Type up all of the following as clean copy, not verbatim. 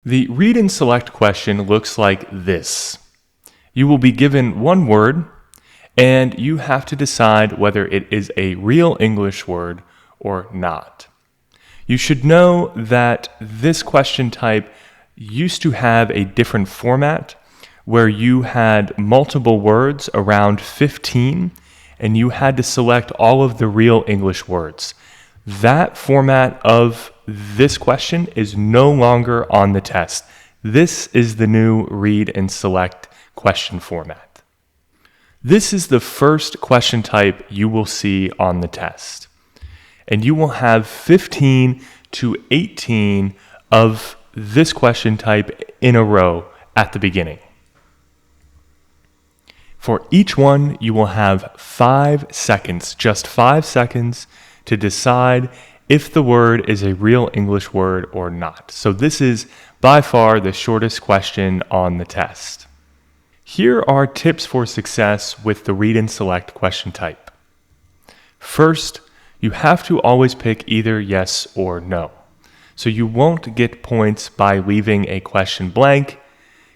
The read and select question looks like this. You will be given one word, and you have to decide whether it is a real English word or not. You should know that this question type used to have a different format where you had multiple words, around 15, and you had to select all of the real English words. That format of this question is no longer on the test. This is the new read and select question format. This is the first question type you will see on the test. And you will have 15 to 18 of this question type in a row at the beginning. For each one, you will have 5 seconds, just 5 seconds, to decide if the word is a real English word or not. So this is by far the shortest question on the test. Here are tips for success with the read and select question type. First, you have to always pick either yes or no. So you won't get points by leaving a question blank.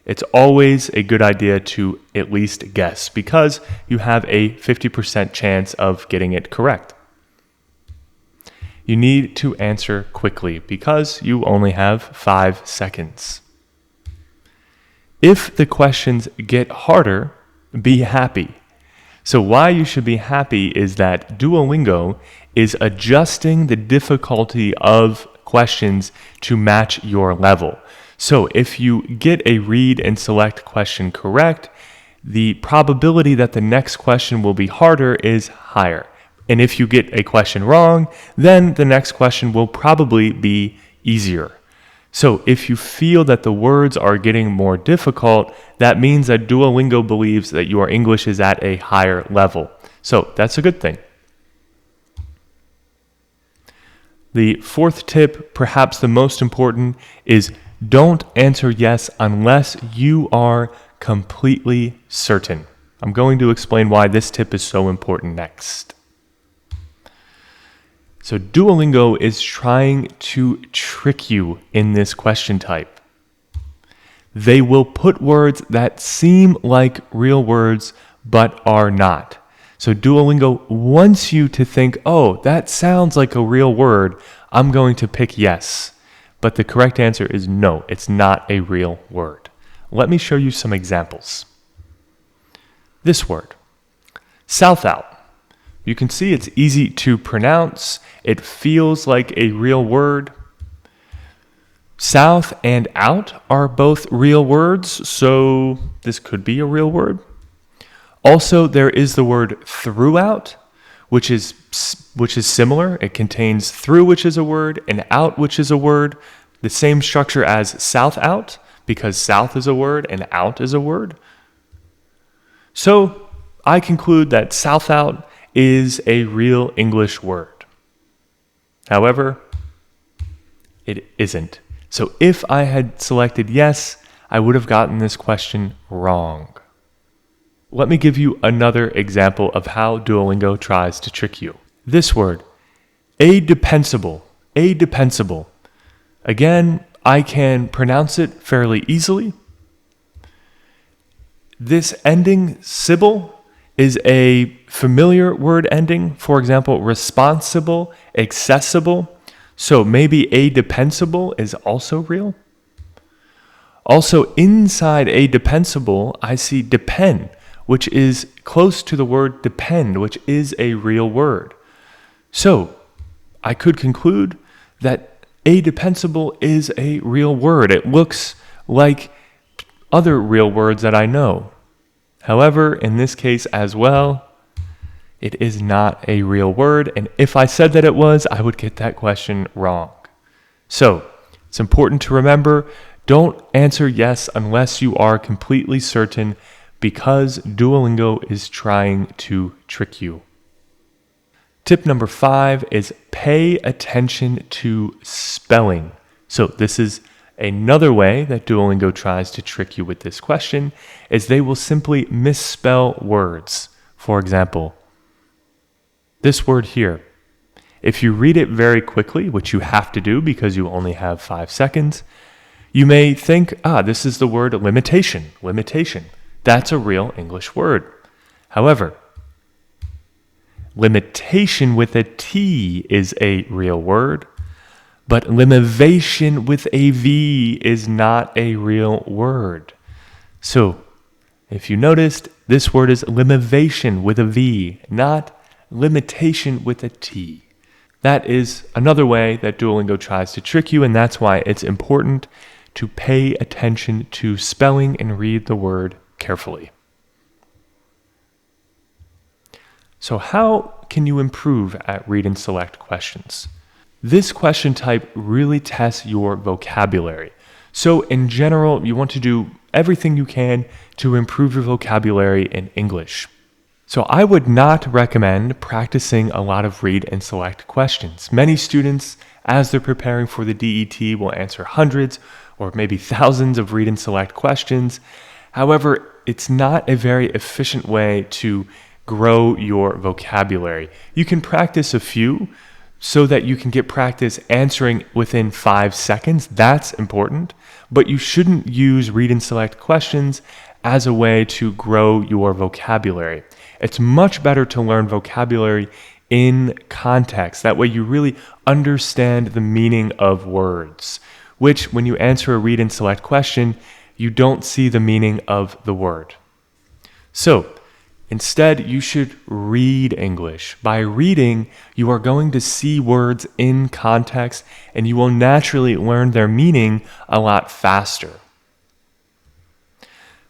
It's always a good idea to at least guess because you have a 50% chance of getting it correct. You need to answer quickly because you only have 5 seconds. If the questions get harder, be happy. So why you should be happy is that Duolingo is adjusting the difficulty of questions to match your level. So if you get a read and select question correct, the probability that the next question will be harder is higher. And if you get a question wrong, then the next question will probably be easier. So if you feel that the words are getting more difficult, that means that Duolingo believes that your English is at a higher level. So that's a good thing. The fourth tip, perhaps the most important, is don't answer yes unless you are completely certain. I'm going to explain why this tip is so important next. So Duolingo is trying to trick you in this question type. They will put words that seem like real words but are not. So Duolingo wants you to think, oh, that sounds like a real word. I'm going to pick yes. But the correct answer is no, it's not a real word. Let me show you some examples. This word, south out. You can see it's easy to pronounce. It feels like a real word. South and out are both real words, so this could be a real word. Also, there is the word throughout, which is similar. It contains through, which is a word, and out, which is a word. The same structure as south out, because south is a word and out is a word. So I conclude that south out is a real English word. However, it isn't. So if I had selected yes, I would have gotten this question wrong. Let me give you another example of how Duolingo tries to trick you. This word, adepensable. Again, I can pronounce it fairly easily. This ending, sibyl, is a familiar word ending. For example, responsible, accessible. So maybe adepensable is also real. Also, inside adepensable, I see depend, which is close to the word depend, which is a real word. So I could conclude that adepensable is a real word. It looks like other real words that I know. However, in this case as well, it is not a real word, and if I said that it was, I would get that question wrong. So, it's important to remember, don't answer yes unless you are completely certain, because Duolingo is trying to trick you. Tip number 5 is pay attention to spelling. So this is another way that Duolingo tries to trick you with this question, is they will simply misspell words. For example, this word here. If you read it very quickly, which you have to do because you only have 5 seconds, You may think, this is the word limitation. Limitation. That's a real English word. However, limitation with a T is a real word, but limivation with a V is not a real word. So, if you noticed, this word is limivation with a V, not limitation with a T. That is another way that Duolingo tries to trick you, and that's why it's important to pay attention to spelling and read the word carefully. So how can you improve at read and select questions? This question type really tests your vocabulary. So in general, you want to do everything you can to improve your vocabulary in English. So I would not recommend practicing a lot of read and select questions. Many students, as they're preparing for the DET, will answer hundreds or maybe thousands of read and select questions. However, it's not a very efficient way to grow your vocabulary. You can practice a few so that you can get practice answering within 5 seconds. That's important, but you shouldn't use read and select questions as a way to grow your vocabulary. It's much better to learn vocabulary in context. That way you really understand the meaning of words, which when you answer a read and select question, you don't see the meaning of the word. So instead, you should read English. By reading, you are going to see words in context, and you will naturally learn their meaning a lot faster.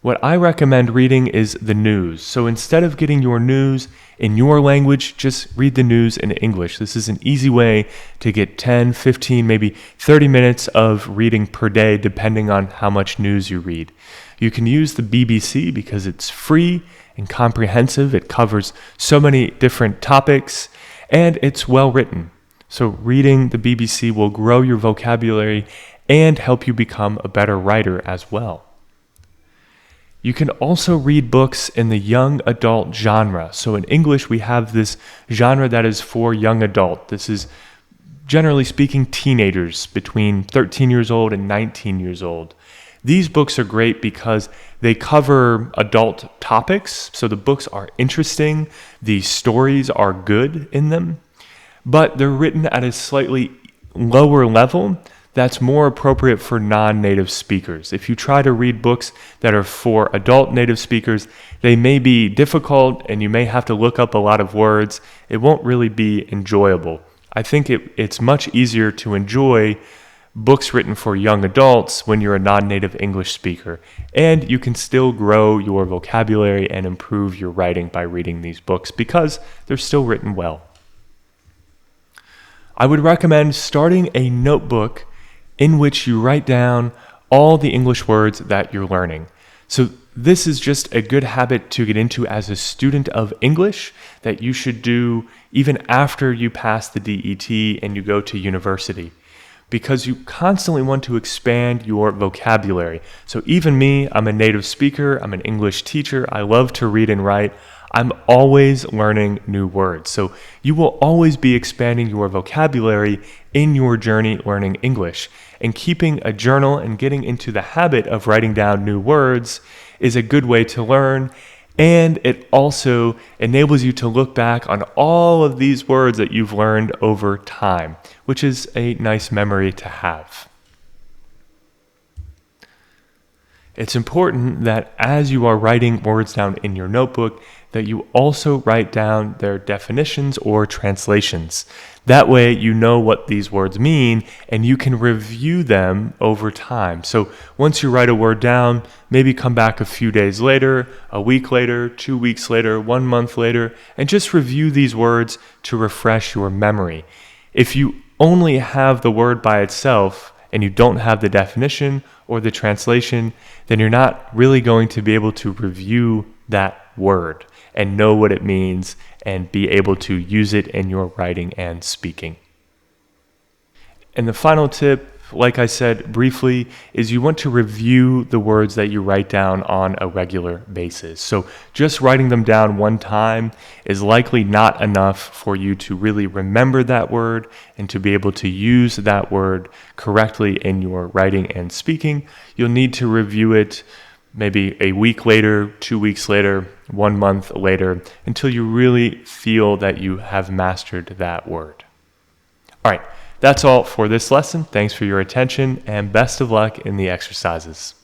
What I recommend reading is the news. So instead of getting your news in your language, just read the news in English. This is an easy way to get 10, 15, maybe 30 minutes of reading per day, depending on how much news you read. You can use the BBC because it's free and comprehensive. It covers so many different topics, and it's well written. So reading the BBC will grow your vocabulary and help you become a better writer as well. You can also read books in the young adult genre. So in English, we have this genre that is for young adult. This is, generally speaking, teenagers between 13 years old and 19 years old. These books are great because they cover adult topics. So the books are interesting. The stories are good in them, but they're written at a slightly lower level that's more appropriate for non-native speakers. If you try to read books that are for adult native speakers, they may be difficult and you may have to look up a lot of words. It won't really be enjoyable. I think it's much easier to enjoy books written for young adults when you're a non-native English speaker, and you can still grow your vocabulary and improve your writing by reading these books because they're still written well. I would recommend starting a notebook in which you write down all the English words that you're learning. So this is just a good habit to get into as a student of English that you should do even after you pass the DET and you go to university, because you constantly want to expand your vocabulary. So even me, I'm a native speaker, I'm an English teacher, I love to read and write. I'm always learning new words. So you will always be expanding your vocabulary in your journey learning English. And keeping a journal and getting into the habit of writing down new words is a good way to learn. And it also enables you to look back on all of these words that you've learned over time, which is a nice memory to have. It's important that as you are writing words down in your notebook, that you also write down their definitions or translations. That way you know what these words mean and you can review them over time. So once you write a word down, maybe come back a few days later, a week later, 2 weeks later, 1 month later, and just review these words to refresh your memory. If you only have the word by itself and you don't have the definition or the translation, then you're not really going to be able to review that word and know what it means and be able to use it in your writing and speaking. And the final tip like I said briefly, is you want to review the words that you write down on a regular basis. So just writing them down one time is likely not enough for you to really remember that word and to be able to use that word correctly in your writing and speaking. You'll need to review it maybe a week later, 2 weeks later, 1 month later, until you really feel that you have mastered that word. All right, that's all for this lesson. Thanks for your attention and best of luck in the exercises.